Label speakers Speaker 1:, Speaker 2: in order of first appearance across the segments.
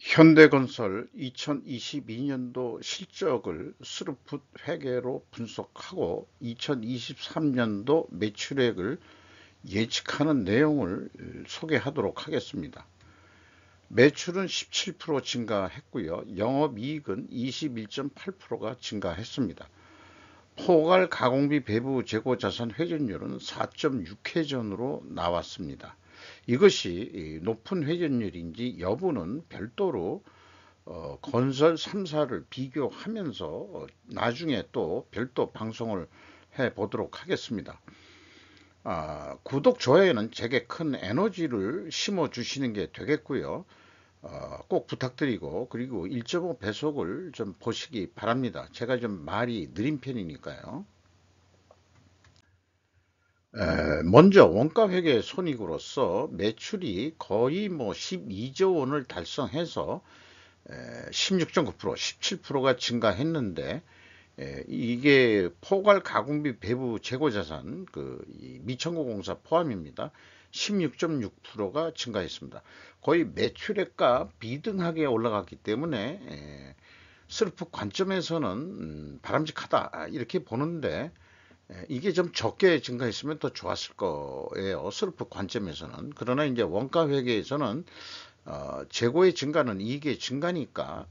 Speaker 1: 현대건설 2022년도 실적을 스루풋 회계로 분석하고 2023년도 매출액을 예측하는 내용을 소개하도록 하겠습니다. 매출은 17% 증가했고요. 영업이익은 21.8%가 증가했습니다. 포괄 가공비 배부 재고자산 회전율은 4.6회전으로 나왔습니다. 이것이 높은 회전율인지 여부는 별도로 건설 3사를 비교하면서 나중에 또 별도 방송을 해 보도록 하겠습니다. 구독, 좋아요는 제게 큰 에너지를 심어 주시는 게 되겠고요. 꼭 부탁드리고, 그리고 1.5 배속을 좀 보시기 바랍니다. 제가 좀 말이 느린 편이니까요. 먼저 원가회계 손익으로서 매출이 거의 12조 원을 달성해서 16.9%, 17%가 증가했는데, 이게 포괄 가공비 배부 재고자산 미천고공사 포함입니다. 16.6%가 증가했습니다. 거의 매출액과 비등하게 올라갔기 때문에 스루프 관점에서는 바람직하다 이렇게 보는데, 이게 좀 적게 증가했으면 더 좋았을 거예요. 스루프 관점에서는. 그러나 이제 원가 회계에서는 재고의 증가는 이익의 증가니까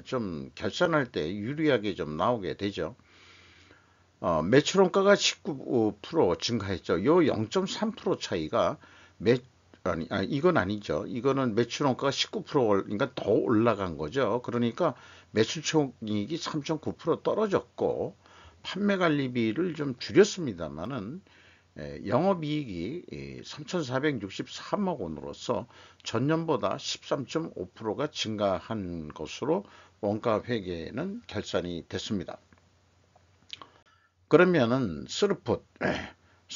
Speaker 1: 좀 결산할 때 유리하게 좀 나오게 되죠. 매출 원가가 19% 증가했죠. 요 0.3% 차이가 이건 아니죠. 이거는 매출 원가가 19%니까 더 올라간 거죠. 그러니까 매출 총이익이 3.9% 떨어졌고 판매 관리비를 좀 줄였습니다만은 영업이익이 3,463억 원으로서 전년보다 13.5%가 증가한 것으로 원가 회계는 결산이 됐습니다. 그러면은 스루풋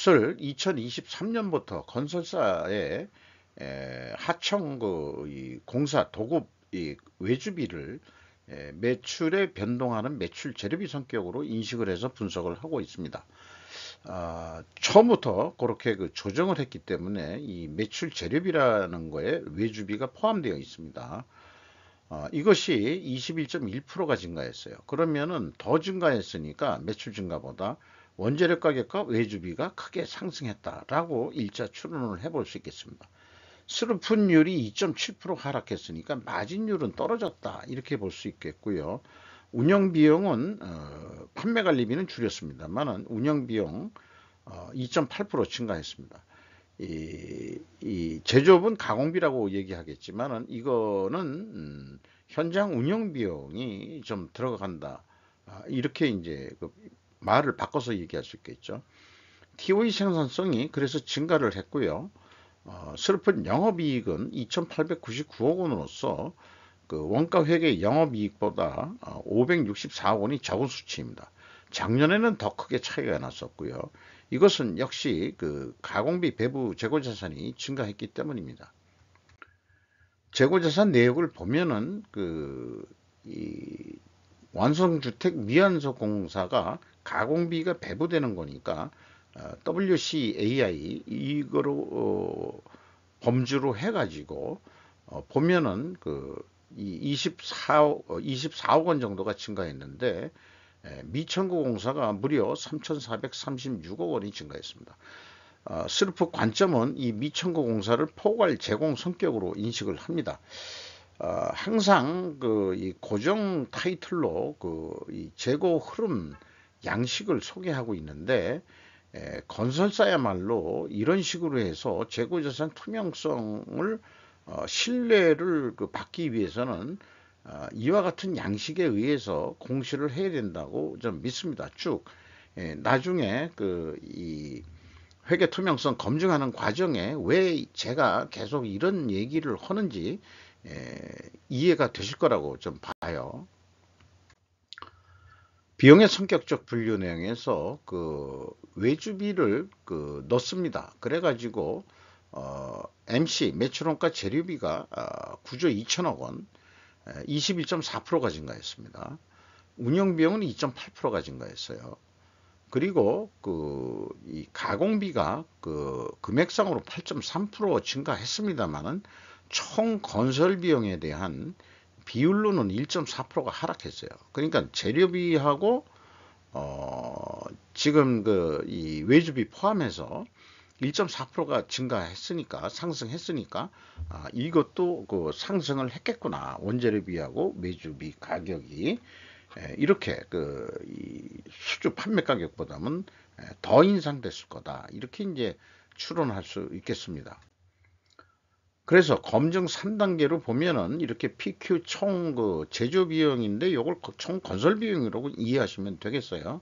Speaker 1: 을 2023년부터 건설사의 하청 공사 도급 외주비를 매출에 변동하는 매출 재료비 성격으로 인식을 해서 분석을 하고 있습니다. 처음부터 그렇게 조정을 했기 때문에 이 매출 재료비라는 거에 외주비가 포함되어 있습니다. 이것이 21.1%가 증가했어요. 그러면은 더 증가했으니까 매출 증가보다 원재료 가격과 외주비가 크게 상승했다라고 일자 추론을 해볼 수 있겠습니다. 스루풋율이 2.7% 하락했으니까 마진율은 떨어졌다 이렇게 볼 수 있겠고요. 운영비용은 판매 관리비는 줄였습니다만 운영비용 2.8% 증가했습니다. 이 제조업은 가공비라고 얘기하겠지만 이거는 현장 운영 비용이 좀 들어간다. 이렇게 이제 말을 바꿔서 얘기할 수 있겠죠. TOE 생산성이 그래서 증가를 했고요. 슬픈 영업이익은 2,899억 원으로서 원가 회계 영업이익보다 564억 원이 적은 수치입니다. 작년에는 더 크게 차이가 났었고요. 이것은 역시 가공비 배부 재고자산이 증가했기 때문입니다. 재고자산 내역을 보면은 이 완성주택 미완소 공사가 가공비가 배부되는 거니까 WCAI 이거로 범주로 해가지고 보면은 이 24억 원 정도가 증가했는데 미천고 공사가 무려 3,436억 원이 증가했습니다. 스루프 관점은 이 미천고 공사를 포괄 제공 성격으로 인식을 합니다. 항상 이 고정 타이틀로 이 재고 흐름 양식을 소개하고 있는데 건설사야말로 이런 식으로 해서 재고자산 투명성을 신뢰를 받기 위해서는 이와 같은 양식에 의해서 공시를 해야 된다고 좀 믿습니다. 쭉 나중에 이 회계 투명성 검증하는 과정에 왜 제가 계속 이런 얘기를 하는지 이해가 되실 거라고 좀 봐요. 비용의 성격적 분류 내용에서 외주비를 넣습니다. 그래가지고 MC 매출원가 재료비가 9조 2천억 원, 21.4%가 증가했습니다. 운영비용은 2.8%가 증가했어요. 그리고 이 가공비가 금액상으로 8.3% 증가했습니다만은 총 건설 비용에 대한 비율로는 1.4%가 하락했어요. 그러니까 재료비하고 지금 이 외주비 포함해서 1.4%가 증가했으니까 상승했으니까 이것도 그 상승을 했겠구나. 원재료비하고 외주비 가격이 이렇게 이 수주 판매 가격보다는 더 인상됐을 거다. 이렇게 이제 추론할 수 있겠습니다. 그래서 검증 3단계로 보면은 이렇게 PQ 총 그 제조 비용인데 이걸 총 건설 비용이라고 이해하시면 되겠어요.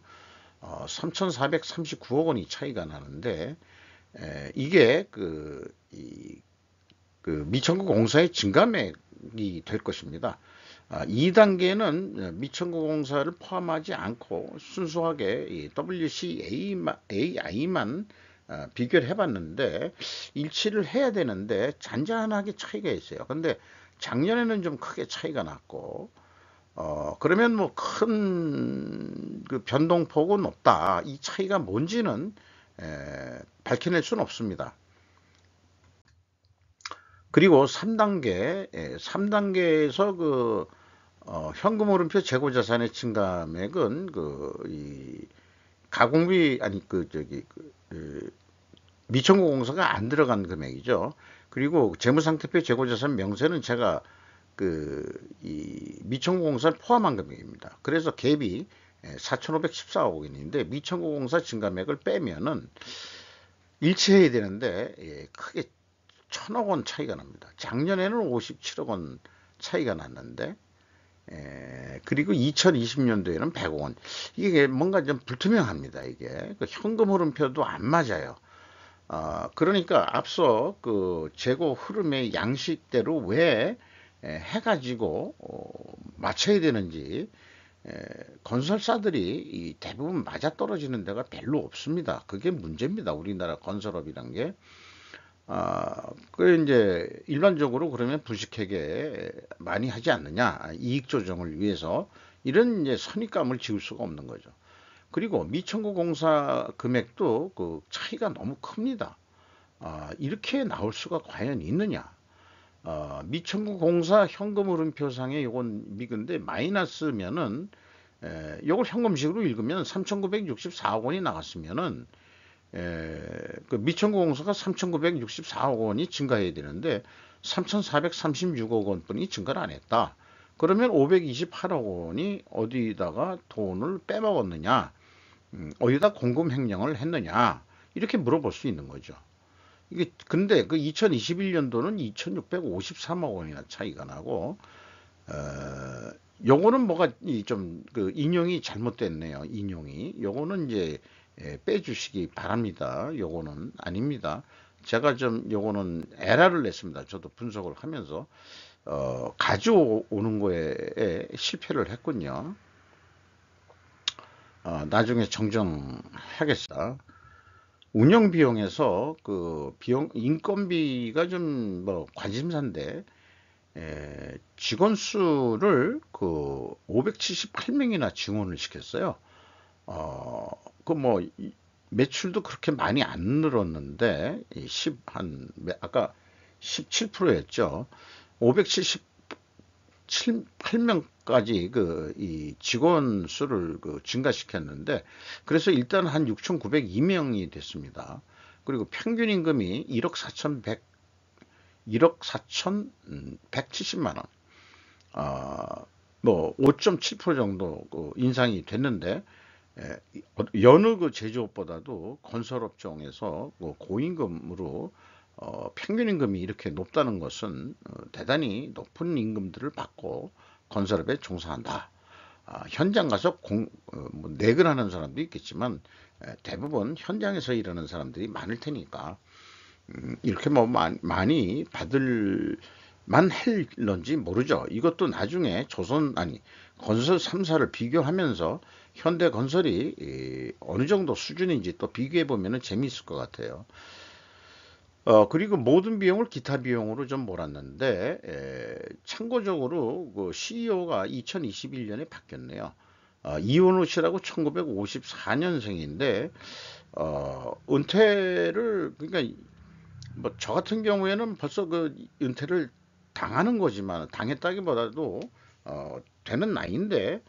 Speaker 1: 3,439억 원이 차이가 나는데 이게 미천구 공사의 증감액이 될 것입니다. 2단계는 미천구 공사를 포함하지 않고 순수하게 WCAI만 비교를 해봤는데 일치를 해야 되는데 잔잔하게 차이가 있어요. 근데 작년에는 좀 크게 차이가 났고 그러면 뭐 큰 그 변동폭은 없다. 이 차이가 뭔지는 밝혀낼 수는 없습니다. 그리고 3단계에서 현금 오름표 재고 자산의 증감액은 이 가공비 아니 미천구 공사가 안 들어간 금액이죠. 그리고 재무상태표 재고자산 명세는 제가 이 미천구 공사를 포함한 금액입니다. 그래서 갭이 4,514억 원인데 미천구 공사 증감액을 빼면은 일치해야 되는데 크게 1,000억 원 차이가 납니다. 작년에는 57억 원 차이가 났는데 그리고 2020년도에는 100억 원. 이게 뭔가 좀 불투명합니다. 이게 현금 흐름표도 안 맞아요. 그러니까 앞서 재고 흐름의 양식대로 왜 해가지고 맞춰야 되는지 건설사들이 대부분 맞아떨어지는 데가 별로 없습니다. 그게 문제입니다. 우리나라 건설업이란 게. 이제 일반적으로 그러면 부식회계 많이 하지 않느냐, 이익 조정을 위해서 이런 이제 선입감을 지울 수가 없는 거죠. 그리고 미천구 공사 금액도 차이가 너무 큽니다. 이렇게 나올 수가 과연 있느냐? 미천구 공사 현금 흐름표상에 요건 미근데 마이너스면은 요걸 현금식으로 읽으면 3,964억 원이 나갔으면은 미천구 공사가 3,964억 원이 증가해야 되는데 3,436억 원뿐이 증가를 안 했다. 그러면 528억 원이 어디다가 돈을 빼먹었느냐, 어디다 공금 횡령을 했느냐, 이렇게 물어볼 수 있는 거죠. 이게 근데 2021년도는 2,653억 원이나 차이가 나고 요거는 뭐가 좀 인용이 잘못됐네요. 인용이 요거는 이제 빼주시기 바랍니다. 요거는 아닙니다. 제가 좀 요거는 에러를 냈습니다. 저도 분석을 하면서 가져오는 거에 실패를 했군요. 나중에 정정하겠습니다. 운영 비용에서 인건비가 좀 뭐 관심사인데 직원 수를 578명이나 증원을 시켰어요. 뭐 매출도 그렇게 많이 안 늘었는데 아까 17%였죠. 578명까지 이 직원 수를 증가시켰는데 그래서 일단 한 6,902명이 됐습니다. 그리고 평균 임금이 1억 4,170만 원. 뭐 5.7% 정도 인상이 됐는데 여느 제조업보다도 건설업종에서 고임금으로 평균 임금이 이렇게 높다는 것은 대단히 높은 임금들을 받고 건설업에 종사한다. 현장 가서 뭐 내근하는 사람도 있겠지만 대부분 현장에서 일하는 사람들이 많을 테니까 이렇게 뭐 많이 받을 만할런지 모르죠. 이것도 나중에 건설 3사를 비교하면서 현대 건설이 어느 정도 수준인지 또 비교해 보면 재미있을 것 같아요. 그리고 모든 비용을 기타 비용으로 좀 몰았는데 참고적으로 CEO가 2021년에 바뀌었네요. 이원우 씨라고 1954년생인데 은퇴를 그러니까 뭐 저 같은 경우에는 벌써 은퇴를 당하는 거지만 당했다기보다도 되는 나이인데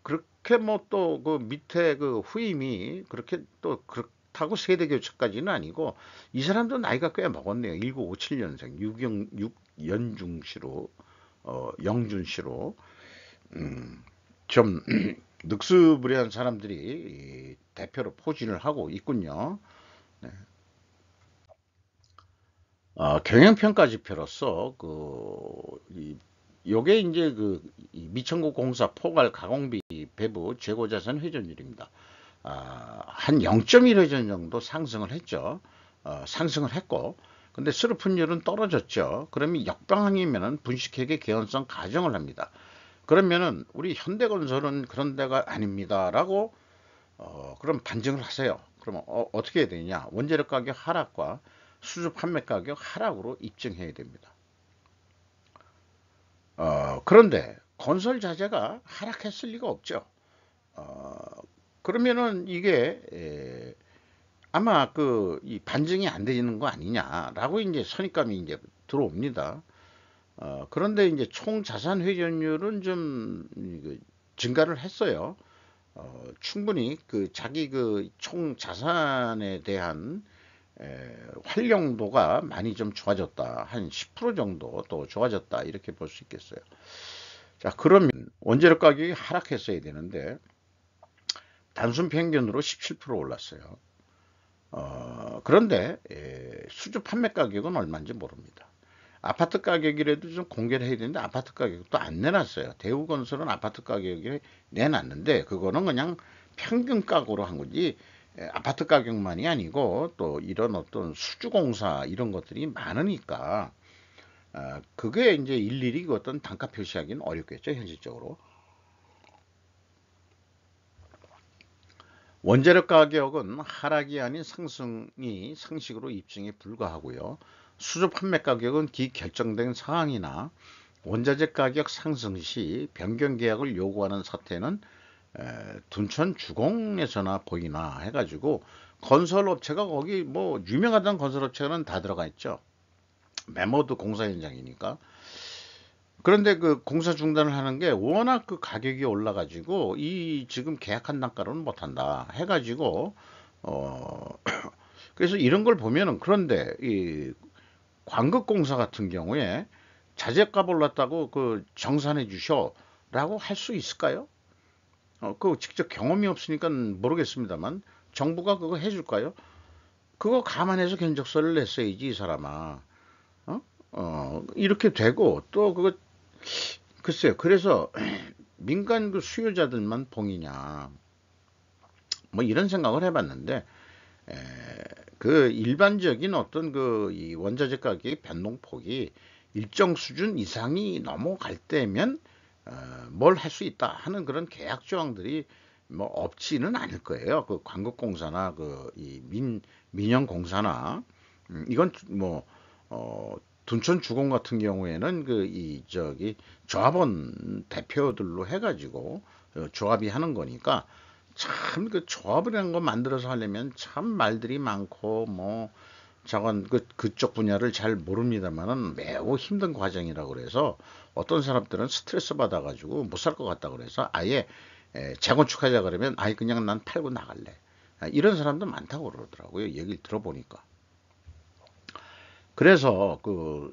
Speaker 1: 그렇게 뭐 또 그 밑에 그 후임이 그렇게 또 그렇다고 세대 교체까지는 아니고 이 사람도 나이가 꽤 먹었네요. 1957년생 6연중시로 영준시로 좀 늑스부리한 사람들이 이 대표로 포진을 하고 있군요. 경영평가 지표로서 요게 이제 이 미천국 공사 포괄 가공비 배부 재고자산 회전율입니다. 한 0.1 회전 정도 상승을 했죠. 상승을 했고, 근데 슬픈율은 떨어졌죠. 그러면 역방향이면은 분식회계 개연성 가정을 합니다. 그러면은 우리 현대건설은 그런 데가 아닙니다라고 그럼 반증을 하세요. 그러면 어떻게 해야 되냐? 원재료 가격 하락과 수주 판매 가격 하락으로 입증해야 됩니다. 그런데 건설 자재가 하락했을 리가 없죠. 어, 그러면은 이게 아마 이 반증이 안 되는 거 아니냐라고 이제 선입감이 이제 들어옵니다. 그런데 이제 총 자산 회전율은 좀 증가를 했어요. 충분히 자기 총 자산에 대한 활용도가 많이 좀 좋아졌다. 한 10% 정도 또 좋아졌다. 이렇게 볼 수 있겠어요. 자, 그러면 원재료 가격이 하락했어야 되는데 단순 평균으로 17% 올랐어요. 그런데 수주 판매 가격은 얼마인지 모릅니다. 아파트 가격이라도 좀 공개를 해야 되는데 아파트 가격도 안 내놨어요. 대우건설은 아파트 가격을 내놨는데 그거는 그냥 평균가로 한 거지 아파트 가격만이 아니고 또 이런 어떤 수주공사 이런 것들이 많으니까 그게 이제 일일이 어떤 단가 표시하기는 어렵겠죠 현실적으로. 원재료 가격은 하락이 아닌 상승이 상식으로 입증에 불과하고요. 수주 판매 가격은 기결정된 사항이나 원자재 가격 상승 시 변경 계약을 요구하는 사태는 둔촌 주공에서나 보이나 해가지고 건설업체가 거기 뭐 유명하다는 건설업체는 다 들어가 있죠. 메모도 공사 현장이니까. 그런데 그 공사 중단을 하는 게 워낙 그 가격이 올라가지고 이 지금 계약한 단가로는 못한다 해가지고 어 그래서 이런 걸 보면은 그런데 이 광급공사 같은 경우에 자재값 올랐다고 정산해 주셔라고 할 수 있을까요? 직접 경험이 없으니까 모르겠습니다만 정부가 그거 해줄까요? 그거 감안해서 견적서를 냈어야지 이 사람아. 어? 이렇게 되고 또 그거 글쎄요. 그래서 민간 수요자들만 봉이냐 뭐 이런 생각을 해봤는데 에, 일반적인 어떤 이 원자재 가격의 변동폭이 일정 수준 이상이 넘어갈 때면 뭘 할 수 있다 하는 그런 계약 조항들이 뭐 없지는 않을 거예요. 그 광급공사나 이 민영공사나 이건 뭐 둔촌주공 같은 경우에는 조합원 대표들로 해가지고 조합이 하는 거니까 참 조합이라는 거 만들어서 하려면 참 말들이 많고 뭐 저건 그쪽 분야를 잘 모릅니다만은 매우 힘든 과정이라고 그래서 어떤 사람들은 스트레스 받아가지고 못 살 것 같다 그래서 아예 재건축하자 그러면 아예 그냥 난 팔고 나갈래. 이런 사람도 많다고 그러더라고요. 얘기를 들어보니까. 그래서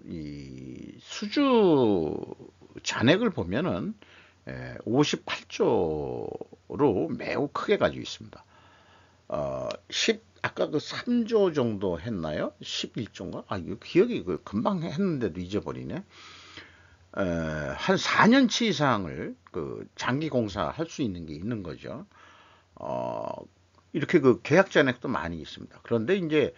Speaker 1: 이 수주 잔액을 보면은 58조로 매우 크게 가지고 있습니다. 10 아까 3조 정도 했나요? 11조인가? 이거 기억이 금방 했는데도 잊어버리네. 한 4년치 이상을 장기 공사 할 수 있는 게 있는 거죠. 어, 이렇게 계약 잔액도 많이 있습니다. 그런데 이제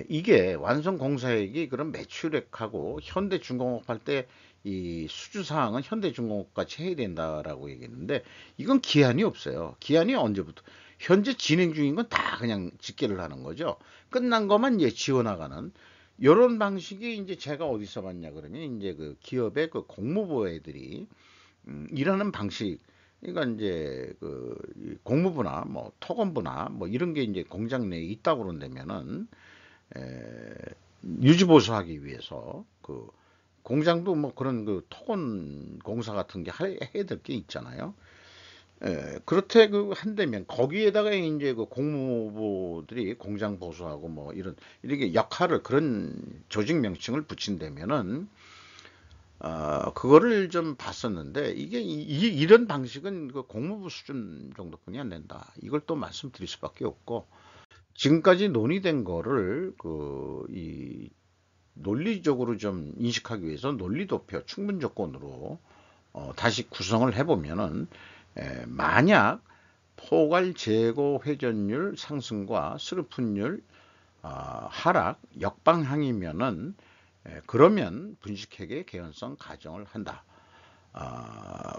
Speaker 1: 이게 완성 공사액이 그런 매출액하고 현대중공업 할 때 이 수주 사항은 현대중공업 같이 해야 된다라고 얘기했는데 이건 기한이 없어요. 기한이 언제부터? 현재 진행 중인 건 다 그냥 집계를 하는 거죠. 끝난 것만 이제 지원나가는 이런 방식이 이제 제가 어디서 봤냐 그러면 이제 기업의 공무부 애들이 일하는 방식 그러니까 이제 공무부나 뭐 토건부나 뭐 이런 게 이제 공장 내에 있다고 그런다면은 유지보수하기 위해서 공장도 뭐 그런 그 토건 공사 같은 게 해야 될 게 있잖아요. 그렇게 그 한다면 거기에다가 이제 그 공무부들이 공장 보수하고 뭐 이런 이렇게 역할을 그런 조직 명칭을 붙인다면은 그거를 좀 봤었는데 이게 이런 방식은 그 공무부 수준 정도뿐이 안 된다. 이걸 또 말씀드릴 수밖에 없고 지금까지 논의된 거를 이 논리적으로 좀 인식하기 위해서 논리도표 충분 조건으로 다시 구성을 해보면은 만약 포괄 재고 회전율 상승과 스루풋율 하락 역방향이면은 그러면 분식회계 개연성 가정을 한다.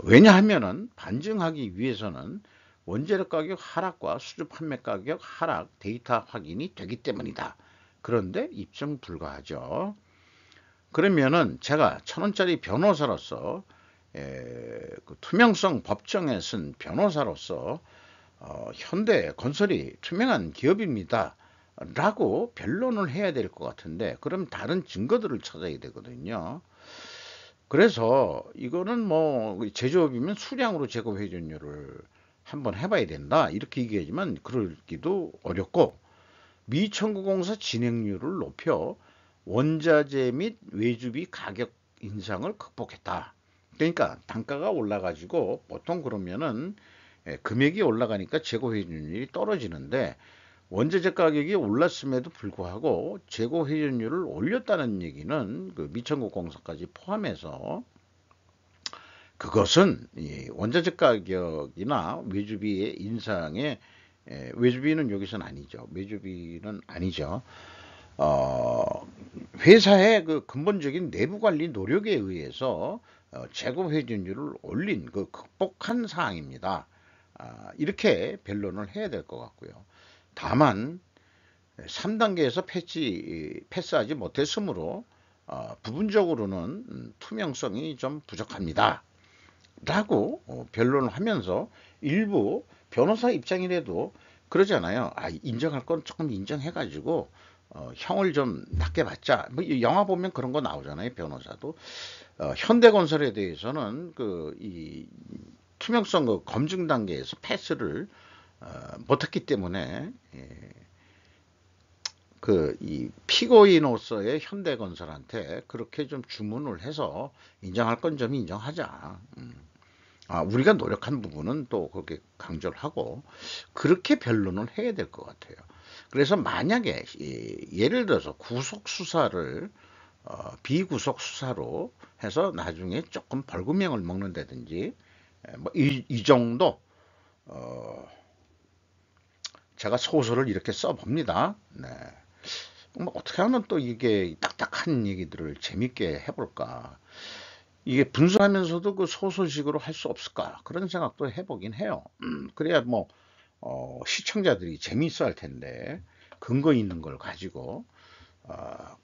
Speaker 1: 왜냐하면은 반증하기 위해서는 원재료 가격 하락과 수주 판매 가격 하락 데이터 확인이 되기 때문이다. 그런데 입증 불가하죠. 그러면은 제가 1,000원짜리 변호사로서 그 투명성 법정에 쓴 변호사로서 현대건설이 투명한 기업입니다. 라고 변론을 해야 될 것 같은데 그럼 다른 증거들을 찾아야 되거든요. 그래서 이거는 뭐 제조업이면 수량으로 재고 회전율을 한번 해봐야 된다 이렇게 얘기하지만 그러기도 어렵고 미청구공사 진행률을 높여 원자재 및 외주비 가격 인상을 극복했다. 그러니까 단가가 올라가지고 보통 그러면은 금액이 올라가니까 재고 회전율이 떨어지는데 원자재 가격이 올랐음에도 불구하고 재고 회전율을 올렸다는 얘기는 그 미천국공사까지 포함해서 그것은 이 원자재 가격이나 외주비의 인상에 외주비는 여기서는 아니죠. 외주비는 아니죠. 회사의 그 근본적인 내부 관리 노력에 의해서 재고 회전율을 올린 그 극복한 사항입니다. 이렇게 변론을 해야 될 것 같고요. 다만 3단계에서 패스하지 못했으므로 부분적으로는 투명성이 좀 부족합니다. 라고 변론을 하면서 일부 변호사 입장이라도 그러잖아요. 인정할 건 조금 인정해가지고 형을 좀 낮게 받자. 뭐 영화 보면 그런 거 나오잖아요. 변호사도 현대건설에 대해서는 이 투명성 그 검증 단계에서 패스를 못했기 때문에 이 피고인으로서의 현대건설한테 그렇게 좀 주문을 해서 인정할 건 좀 인정하자. 우리가 노력한 부분은 또 그렇게 강조를 하고 그렇게 변론을 해야 될 것 같아요. 그래서 만약에 예를 들어서 구속 수사를 비구속 수사로 해서 나중에 조금 벌금형을 먹는다든지 뭐 이 정도 제가 소설을 이렇게 써봅니다. 네. 뭐 어떻게 하면 또 이게 딱딱한 얘기들을 재밌게 해볼까. 이게 분석하면서도 그 소설식으로 할 수 없을까 그런 생각도 해보긴 해요. 그래야 뭐 시청자들이 재미있어 할 텐데 근거 있는 걸 가지고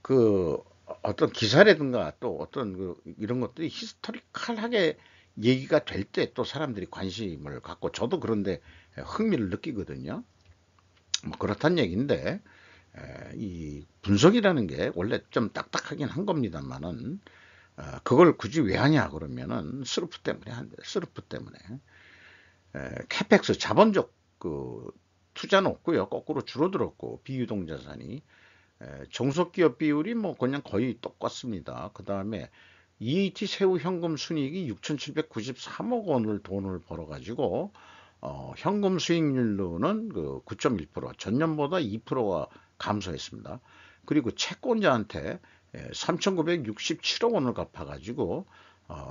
Speaker 1: 그 어떤 기사라든가 또 어떤 이런 것들이 히스토리컬하게 얘기가 될 때 또 사람들이 관심을 갖고 저도 그런데 흥미를 느끼거든요. 뭐 그렇단 얘기인데 이 분석이라는 게 원래 좀 딱딱하긴 한 겁니다만은 그걸 굳이 왜 하냐 그러면은 스루프 때문에 한대. 스루프 때문에 캐펙스 자본적 그 투자는 없고요. 거꾸로 줄어들었고 비유동 자산이 종속기업 비율이 뭐 그냥 거의 똑같습니다. 그 다음에 EAT 세후 현금 순이익이 6,793억 원을 돈을 벌어가지고 현금 수익률로는 그 9.1% 전년보다 2%가 감소했습니다. 그리고 채권자한테 3,967억 원을 갚아가지고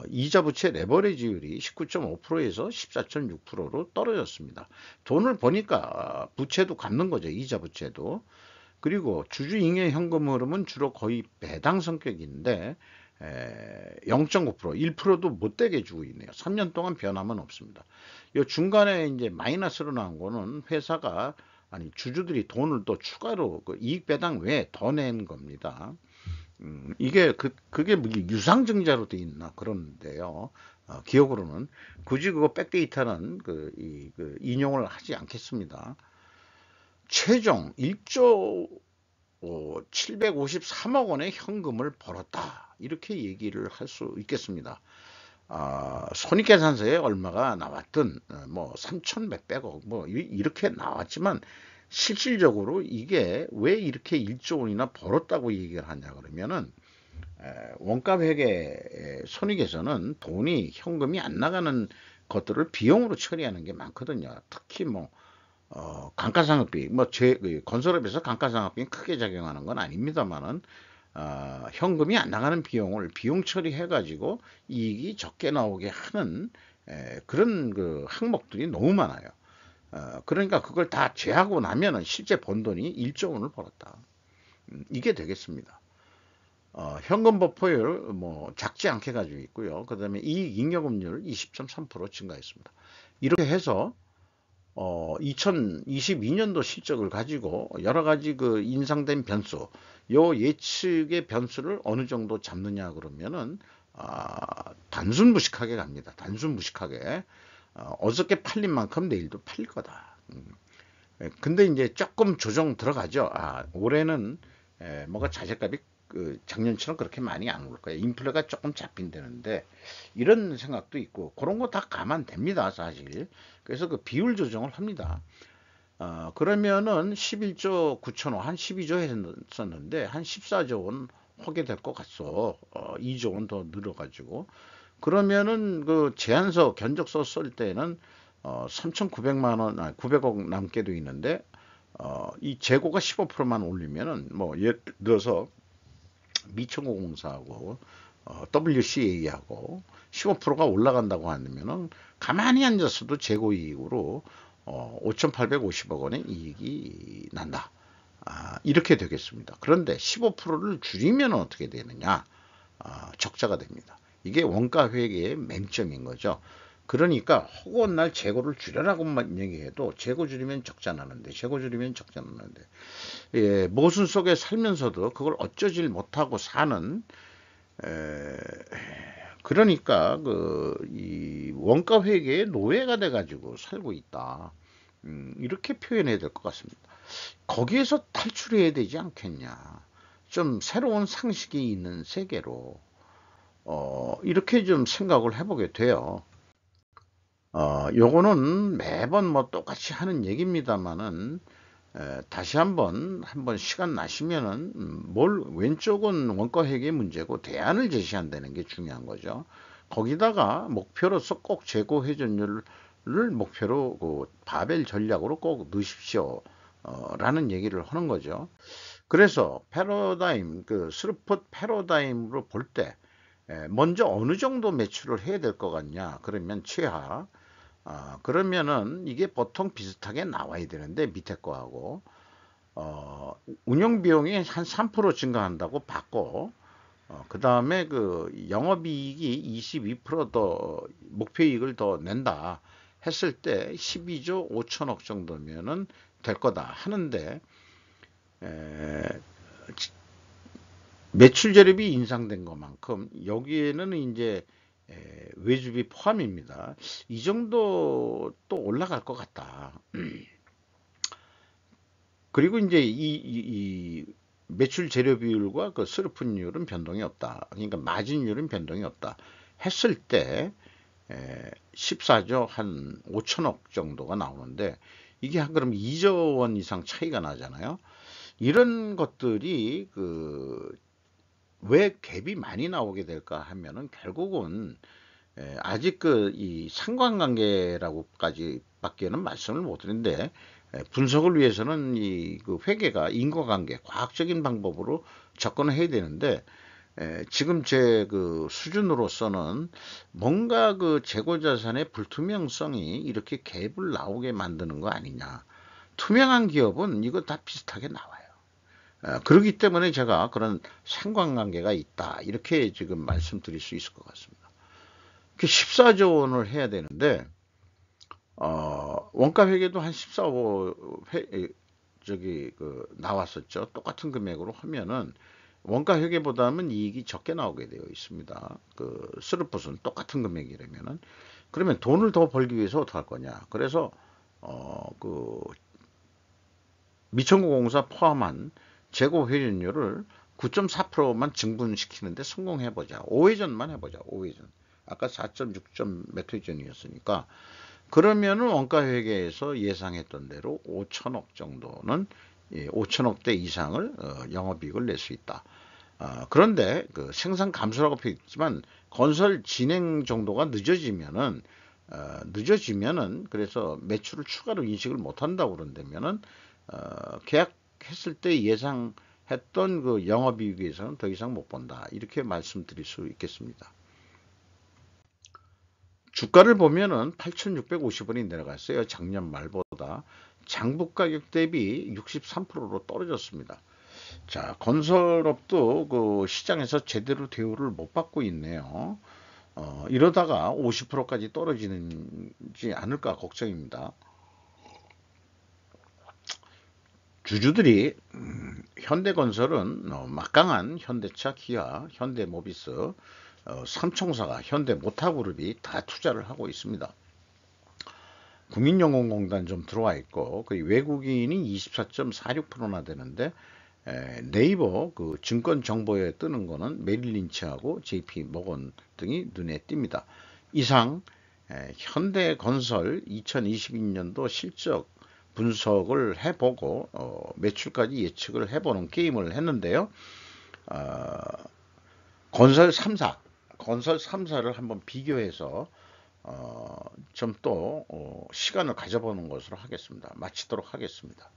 Speaker 1: 이자 부채 레버리지율이 19.5%에서 14.6%로 떨어졌습니다. 돈을 버니까 부채도 갚는 거죠. 이자 부채도. 그리고 주주잉여 현금 흐름은 주로 거의 배당 성격인데 0.9% 1%도 못되게 주고 있네요. 3년 동안 변함은 없습니다. 이 중간에 이제 마이너스로 나온 거는 회사가 아니 주주들이 돈을 또 추가로 그 이익 배당 외에 더 낸 겁니다. 이게 그게 뭐 유상증자로 돼 있나 그런데요. 기억으로는 굳이 그거 백데이터는 인용을 하지 않겠습니다. 최종 1조 753억 원의 현금을 벌었다. 이렇게 얘기를 할 수 있겠습니다. 손익계산서에 얼마가 나왔든 뭐 3천 몇백억 뭐 이렇게 나왔지만 실질적으로 이게 왜 이렇게 1조 원이나 벌었다고 얘기를 하냐 그러면은 원가회계 손익에서는 돈이 현금이 안 나가는 것들을 비용으로 처리하는 게 많거든요. 특히 뭐 감가상각비 건설업에서 감가상각비 크게 작용하는 건 아닙니다만은 현금이 안 나가는 비용을 비용 처리해 가지고 이익이 적게 나오게 하는 그런 그 항목들이 너무 많아요. 그러니까 그걸 다 제하고 나면은 실제 번 돈이 1조 원을 벌었다. 이게 되겠습니다. 현금 버퍼율 뭐 작지 않게 가지고 있고요. 그 다음에 이익 잉여금률 20.3% 증가했습니다. 이렇게 해서 2022년도 실적을 가지고 여러 가지 그 인상된 변수, 요 예측의 변수를 어느 정도 잡느냐 그러면은 단순 무식하게 갑니다. 단순 무식하게 어저께 팔린 만큼 내일도 팔릴 거다. 근데 이제 조금 조정 들어가죠. 올해는 뭐가 자재값이 그 작년처럼 그렇게 많이 안 올 거예요. 인플레가 조금 잡힌다는데 이런 생각도 있고 그런 거 다 감안됩니다, 사실. 그래서 그 비율 조정을 합니다. 그러면은 11조 9천억 한 12조 했었는데 한 14조 원 하게 될 것 같소. 2조 원 더 늘어가지고 그러면은 그 제안서 견적서 쓸 때는 3,900만 원, 900억 남게 돼 있는데 이 재고가 15%만 올리면은 뭐 예를 들어서 미천공사하고 WCA하고 15%가 올라간다고 하면은 가만히 앉았어도 재고 이익으로 5,850억 원의 이익이 난다. 이렇게 되겠습니다. 그런데 15%를 줄이면 어떻게 되느냐? 적자가 됩니다. 이게 원가 회계의 맹점인 거죠. 그러니까 허구한 날 재고를 줄여라고만 얘기해도 재고 줄이면 적자 나는데 재고 줄이면 적자 나는데 모순 속에 살면서도 그걸 어쩌질 못하고 사는 그러니까 이 원가 회계의 노예가 돼가지고 살고 있다. 이렇게 표현해야 될 것 같습니다. 거기에서 탈출해야 되지 않겠냐. 좀 새로운 상식이 있는 세계로 이렇게 좀 생각을 해보게 돼요. 요거는 매번 뭐 똑같이 하는 얘기입니다만은 다시 한번 시간 나시면은 왼쪽은 원가회계 문제고 대안을 제시한다는 게 중요한 거죠. 거기다가 목표로서 꼭 재고 회전율을 목표로 그 바벨 전략으로 꼭 넣으십시오. 라는 얘기를 하는 거죠. 그래서 패러다임, 그 스루풋 패러다임으로 볼 때 먼저 어느 정도 매출을 해야 될 것 같냐? 그러면 최하. 그러면은 이게 보통 비슷하게 나와야 되는데 밑에 거하고 운영 비용이 한 3% 증가한다고 봤고 그 다음에 그 영업이익이 22%더 목표이익을 더 낸다 했을 때 12조 5천억 정도면은 될 거다 하는데 에, 매출 재료비 인상된 것만큼 여기에는 이제 외주비 포함입니다. 이 정도 또 올라갈 것 같다. 그리고 이제 이 매출 재료 비율과 그 스루프율은 변동이 없다. 그러니까 마진율은 변동이 없다. 했을 때 14조 한 5천억 정도가 나오는데 이게 한 그럼 2조 원 이상 차이가 나잖아요. 이런 것들이 그 왜 갭이 많이 나오게 될까 하면은 결국은 아직 그 이 상관관계라고까지 밖에는 말씀을 못 드는데 분석을 위해서는 이 그 회계가 인과관계 과학적인 방법으로 접근을 해야 되는데 지금 제 그 수준으로서는 뭔가 그 재고자산의 불투명성이 이렇게 갭을 나오게 만드는 거 아니냐. 투명한 기업은 이거 다 비슷하게 나와요. 그렇기 때문에 제가 그런 상관관계가 있다. 이렇게 지금 말씀드릴 수 있을 것 같습니다. 14조 원을 해야 되는데, 원가 회계도 한 14호 나왔었죠. 똑같은 금액으로 하면은, 원가 회계보다는 이익이 적게 나오게 되어 있습니다. 그, 스루풋은 똑같은 금액이라면은. 그러면 돈을 더 벌기 위해서 어떡할 거냐. 그래서, 미천공사 포함한 재고 회전율을 9.4%만 증분시키는데 성공해보자. 5회전만 해보자. 5회전. 아까 4.6점 몇 회전이었으니까 그러면은 원가회계에서 예상했던 대로 5천억 정도는 5천억대 이상을 영업이익을 낼 수 있다. 그런데 그 생산 감소라고 표했지만 건설 진행 정도가 늦어지면은 그래서 매출을 추가로 인식을 못한다고 그런다면은 계약했을 때 예상했던 그 영업이익에서는 더 이상 못 본다. 이렇게 말씀드릴 수 있겠습니다. 주가를 보면은 8,650원이 내려갔어요. 작년 말보다. 장부 가격 대비 63%로 떨어졌습니다. 자, 건설업도 그 시장에서 제대로 대우를 못 받고 있네요. 이러다가 50%까지 떨어지지 않을까 걱정입니다. 주주들이 현대건설은 막강한 현대차, 기아, 현대모비스, 삼총사가 현대모타그룹이 다 투자를 하고 있습니다. 국민연금공단 좀 들어와 있고 그 외국인이 24.46%나 되는데 네이버 그 증권 정보에 뜨는 거는 메릴린치하고 JP 모건 등이 눈에 띕니다. 이상 현대건설 2022년도 실적 분석을 해보고 매출까지 예측을 해보는 게임을 했는데요. 건설 3사를 한번 비교해서 좀 또 시간을 가져보는 것으로 하겠습니다. 마치도록 하겠습니다.